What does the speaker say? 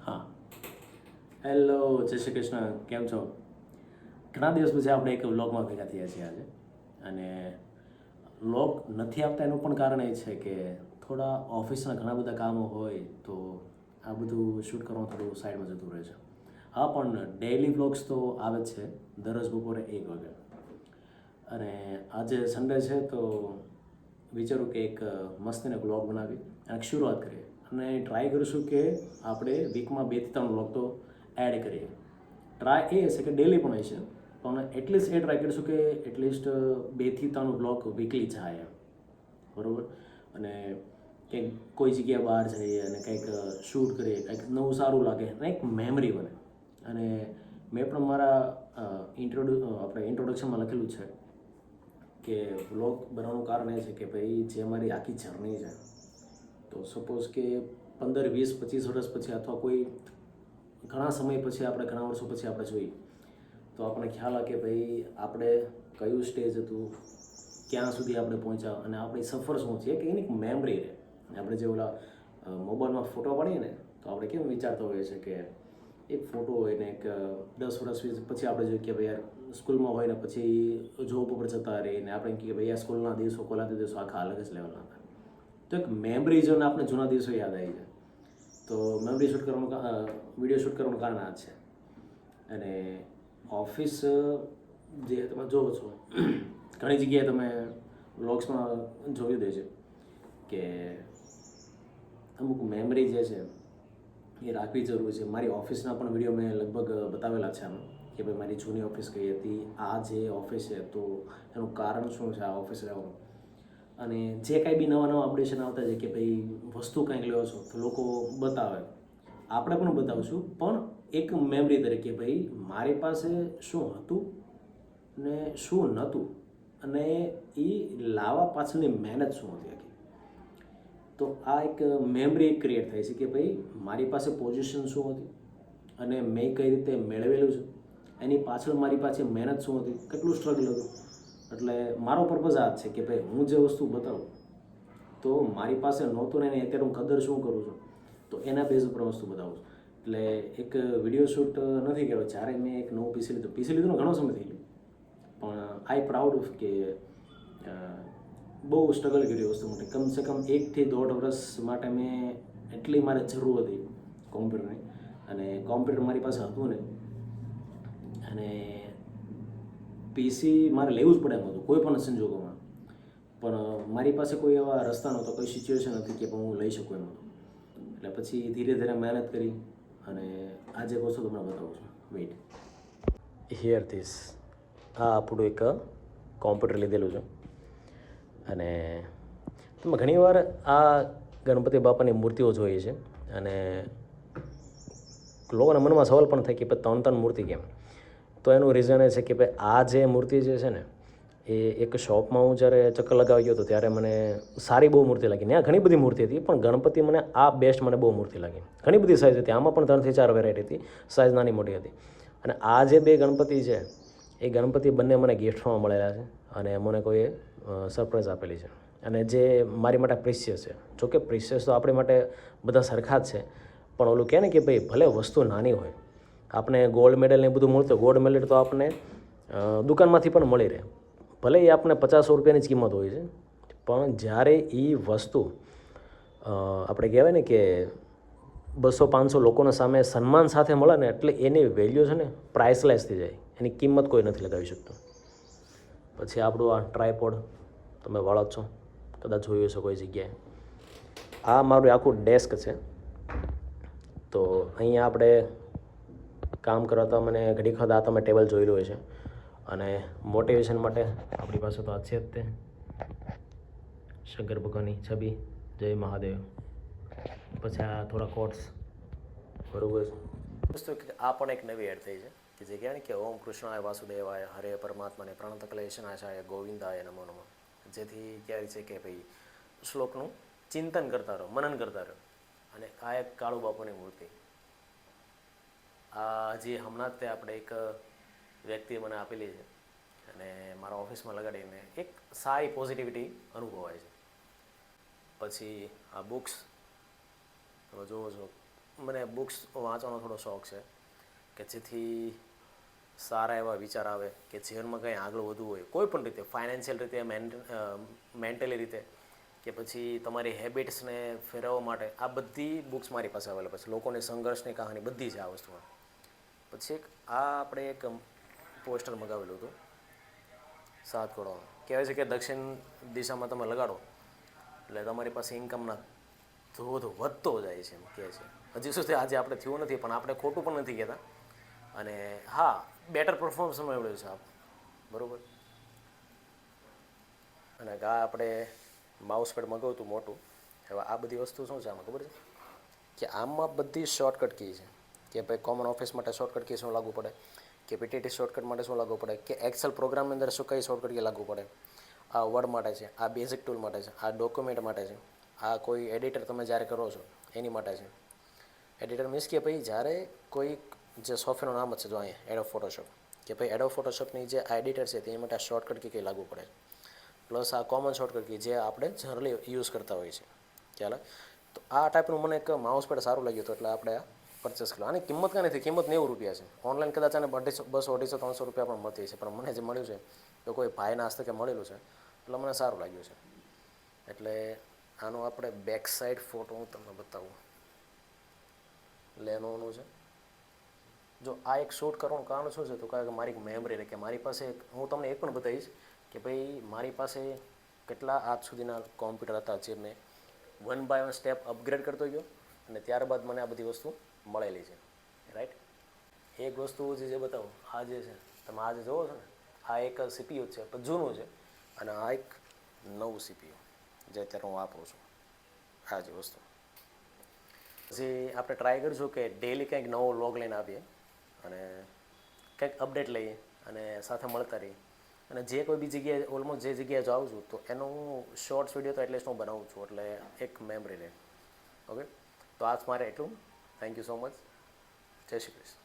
હા, હેલો, જય શ્રી કૃષ્ણ. કેમ છો? ઘણા દિવસ પછી આપણે એક વ્લોગમાં ભેગા થયા છીએ આજે. અને વ્લોગ નથી આપતા એનું પણ કારણ એ છે કે થોડા ઓફિસના ઘણા બધા કામો હોય તો આ બધું શૂટ કરવાનું થોડું સાઈડમાં જતું રહે છે. હા, પણ ડેઈલી વ્લોગ્સ તો આવે જ છે દરરોજ બપોરે 1 વાગે. અને આજે સન્ડે છે તો વિચારું કે એક મસ્તીનો વ્લોગ બનાવી અને શરૂઆત કરીએ. અને ટ્રાય કરીશું કે આપણે વીકમાં 2 થી 3 વ્લોગ તો એડ કરીએ. ટ્રાય એ હશે કે ડેલી પણ હશે, પણ એટલીસ્ટ એ ટ્રાય કરીશું કે એટલીસ્ટ 2 થી 3 વ્લોગ વીકલી જાય બરાબર. અને કંઈક કોઈ જગ્યાએ બહાર જઈએ અને કંઈક શૂટ કરીએ, કંઈક નવું સારું લાગે અને એક મેમરી બને. અને મેં પણ મારા ઇન્ટ્રોડક્શનમાં લખેલું છે કે વ્લોગ બનાવવાનું કારણ એ છે કે ભાઈ જે અમારી આખી જર્ની છે, તો સપોઝ કે 15, 20, 25 વર્ષ પછી અથવા કોઈ ઘણા સમય પછી આપણે ઘણા વર્ષો પછી આપણે જોઈએ તો આપણને ખ્યાલ આવે કે ભાઈ આપણે કયું સ્ટેજ હતું, ક્યાં સુધી આપણે પહોંચ્યા અને આપણી સફર શું છે કે એની મેમરી રહે. આપણે જે ઓલા મોબાઈલમાં ફોટો પાડીએ ને તો આપણે કેમ વિચારતા હોઈએ છીએ કે એક ફોટો હોય ને એક 10 વર્ષ પછી આપણે જોઈએ કે ભાઈ યાર સ્કૂલમાં હોય ને પછી જોબ ઉપર જતા રહીએ ને આપણે કહીએ ભાઈ આ સ્કૂલના દિવસો કોલેજના દિવસો આખા અલગ જ લેવલના હતા. તો એક મેમરી જોઈને આપણે જૂના દિવસો યાદ આવી જાય. તો મેમરી શૂટ કરવાનું વિડીયો શૂટ કરવાનું કારણ આ છે. અને ઓફિસ જે તમે જોવો છો ઘણી જગ્યાએ તમે વ્લોગ્સમાં જોયું દે છે કે અમુક મેમરી જે છે એ રાખવી જરૂરી છે. મારી ઓફિસના પણ વિડીયો મેં લગભગ બતાવેલા છે આમાં કે ભાઈ મારી જૂની ઓફિસ કઈ હતી, આ જે ઓફિસ છે તો એનું કારણ શું છે આ ઓફિસ રહેવાનું. અને જે કાંઈ બી નવા નવા અપડેશન આવતા છે કે ભાઈ વસ્તુ કંઈક લ્યો છો તો લોકો બતાવે, આપણે પણ બતાવશું પણ એક મેમરી તરીકે ભાઈ મારી પાસે શું હતું ને શું નહોતું અને એ લાવવા પાછળની મહેનત શું હતી આખી. તો આ એક મેમરી ક્રિએટ થાય છે કે ભાઈ મારી પાસે પોઝિશન શું હતી અને મેં કઈ રીતે મેળવેલું છે, એની પાછળ મારી પાસે મહેનત શું હતી, કેટલું સ્ટ્રગલ હતું. એટલે મારો પર્પઝ આ જ છે કે ભાઈ હું જે વસ્તુ બતાવું તો મારી પાસે નહોતું ને એની અત્યારે હું કદર શું કરું છું તો એના બેઝ ઉપર વસ્તુ બતાવું છું. એટલે એક વિડીયો શૂટ નથી કર્યો. જ્યારે મેં એક નવું પીસી લીધું ઘણો સમય થઈ ગયો, પણ આઈ પ્રાઉડ ઓફ કે બહુ સ્ટ્રગલ કર્યું વસ્તુ માટે. કમસે કમ 1 થી 1.5 વર્ષ માટે મેં એટલી મારે જરૂર હતી કોમ્પ્યુટરની. અને કોમ્પ્યુટર મારી પાસે હતું ને અને પીસી મારે લેવું જ પડે એમ હતું કોઈ પણ સંજોગોમાં. પણ મારી પાસે કોઈ એવા રસ્તા નહોતો, કોઈ સિચ્યુએશન હતી કે હું લઈ શકું એમ હતું. એટલે પછી ધીરે ધીરે મહેનત કરી અને આજે વસ્તુ તમને બતાવું છું. વેઇટ હિયર ધીસ આ આપણું એક કોમ્પ્યુટર લીધેલું છે. અને તમે ઘણીવાર આ ગણપતિ બાપાની મૂર્તિઓ જોઈએ છે અને લોકોના મનમાં સવાલ પણ થાય કે ભાઈ 3 મૂર્તિ કેમ. તો એનું રીઝન એ છે કે ભાઈ આ જે મૂર્તિ જે છે ને એ એક શોપમાં હું જ્યારે ચક્કર લગાવી ગયો હતો ત્યારે મને સારી બહુ મૂર્તિ લાગી. ત્યાં ઘણી બધી મૂર્તિ હતી પણ ગણપતિ મને આ બેસ્ટ મને બહુ મૂર્તિ લાગી. ઘણી બધી સાઇઝ હતી, આમાં પણ 3 થી 4 વેરાયટી હતી, સાઇઝ નાની મોટી હતી. અને આ જે 2 ગણપતિ છે એ ગણપતિ બંને મને ગિફ્ટમાં મળેલા છે અને મને કોઈએ સરપ્રાઈઝ આપેલી છે. અને જે મારી માટે પ્રિસિયસ છે. જોકે પ્રિસિયસ તો આપણી માટે બધા સરખા જ છે, પણ ઓલું કહે ને કે ભાઈ ભલે વસ્તુ નાની હોય, આપણે ગોલ્ડ મેડલ ને બધું મળતું, ગોલ્ડ મેડલ તો આપણને દુકાનમાંથી પણ મળી રહે, ભલે એ આપણને 50-100 રૂપિયાની જ કિંમત હોય છે. પણ જ્યારે એ વસ્તુ આપણે કહેવાય ને કે 200-500 લોકોના સામે સન્માન સાથે મળે ને એટલે એની વેલ્યુ છે ને પ્રાઇસલેસ થઈ જાય, એની કિંમત કોઈ નથી લગાવી શકતું. પછી આપણું આ ટ્રાયપોડ તમે વાળો છો, કદાચ જોયું હશે કોઈ જગ્યાએ. આ મારું આખું ડેસ્ક છે. તો અહીંયા આપણે કામ કરતા મને ઘડી વખત આ તમે ટેબલ જોયેલું હોય છે. અને મોટિવેશન માટે આપણી પાસે તો આ છે જ તે શંકર ભગવાનની છબી, જય મહાદેવ. પછી આ થોડા કોટ્સ બરાબર. દોસ્તો આ પણ એક નવી એડ થઈ છે કે જે કહેવાય ને કે ઓમ કૃષ્ણાય વાસુદેવાય હરે પરમાત્માને પ્રણતકલેશનાશાય ગોવિંદાય નમો નમઃ. જેથી કહેવાય છે કે ભાઈ શ્લોકનું ચિંતન કરતા રહો, મનન કરતા રહો. અને આ એક કાળુ બાપુની મૂર્તિ, આ હજી હમણાં જ તે આપણે એક વ્યક્તિએ મને આપેલી છે અને મારા ઓફિસમાં લગાડીને એક સારી પોઝિટિવિટી અનુભવાય છે. પછી આ બુક્સ તમે જુઓ છો, મને બુક્સ વાંચવાનો થોડો શોખ છે કે જેથી સારા એવા વિચાર આવે કે જીવનમાં કંઈ આગળ વધવું હોય કોઈ પણ રીતે, ફાઇનાન્શિયલ રીતે, મેન્ટલી રીતે, કે પછી તમારી હેબિટ્સને ફેરવવા માટે આ બધી બુક્સ મારી પાસે અવેલેબલ છે. લોકોની સંઘર્ષની કહાની બધી છે આ વસ્તુમાં. પછી આપણે એક પોસ્ટર મગાવેલું હતું 7 કરોડ. કહેવાય છે કે દક્ષિણ દિશામાં તમે લગાડો એટલે તમારી પાસે ઇન્કમના ધોધ વધતો જાય છે એમ કહે છે. હજી સુધી આજે આપણે થયું નથી, પણ આપણે ખોટું પણ નથી કહેતા. અને હા, બેટર પરફોર્મન્સ મળ્યું છે આપ બરાબર. અને આ આપણે માઉસ પેડ મગાવ્યું હતું મોટું. હવે આ બધી વસ્તુ શું છે આમાં ખબર છે કે આમાં બધી શોર્ટકટ કી છે કે ભાઈ કોમન ઓફિસ માટે શોર્ટકટ કી શું લાગુ પડે, કે પીટીટી શોર્ટકટ માટે શું લાગુ પડે, કે એક્સેલ પ્રોગ્રામની અંદર શું કઈ શોર્ટકટ કી લાગુ પડે. આ વર્ડ માટે છે, આ બેઝિક ટૂલ માટે છે, આ ડોક્યુમેન્ટ માટે છે, આ કોઈ એડિટર તમે જ્યારે કરો છો એની માટે છે. એડિટર મીન્સ કે ભાઈ જ્યારે કોઈ જે સોફ્ટવેરનું નામ જ છે જો અહીંયા એડોબ ફોટોશોપ, કે ભાઈ એડોબ ફોટોશોપની જે આ એડિટર છે તેની માટે આ શોર્ટકટ કી કઈ લાગુ પડે. પ્લસ આ કોમન શોર્ટકટ કી જે આપણે જનરલી યુઝ કરતા હોઈએ છીએ. ખ્યાલ? તો આ ટાઈપનું મને એક માઉસ પેડ સારું લાગ્યું હતું એટલે આપણે આ પરચેસ કર્યું. આની કિંમત કાંઈ નથી, કિંમત 90 રૂપિયા છે. ઓનલાઈન કદાચ આને 200, 250, 300 રૂપિયા પણ મળતી છે, પણ મને જે મળ્યું છે તો કોઈ ભાઈના હસ્તકે મળેલું છે એટલે મને સારું લાગ્યું છે. એટલે આનો આપણે બેક સાઈડ ફોટો હું તમને બતાવું. લેનોવોનું છે. જો આ એક શૂટ કરવાનું કારણ શું છે તો કારણ કે મારી મેમરી રહે, કે મારી પાસે હું તમને એ પણ બતાવીશ કે ભાઈ મારી પાસે કેટલા આજ સુધીના કોમ્પ્યુટર હતા જે મેં 1 બાય 1 સ્ટેપ અપગ્રેડ કરતો ગયો અને ત્યારબાદ મને આ બધી વસ્તુ મળેલી છે. રાઈટ? એક વસ્તુ જે બતાવું, આ જે છે તમે આ જે જોવો છો ને, આ એક સીપીયુ છે પણ જૂનું છે, અને આ એક નવું સીપીયુ જે અત્યારે હું વાપરું છું. આ જે વસ્તુ પછી આપણે ટ્રાય કરીશું કે ડેઈલી કંઈક નવો લોગ લઈને આપીએ અને કંઈક અપડેટ લઈએ અને સાથે મળતા રહીએ. અને જે કોઈ બી જગ્યાએ ઓલમોસ્ટ જે જગ્યાએ જાઉં છું તો એનો હું શોર્ટ્સ વિડીયો તો એટલીસ્ટ હું બનાવું છું, એટલે એક મેમરી રહે. ઓકે, તો આજ મારે એટલું. Thank you so much. જય શ્રી કૃષ્ણ.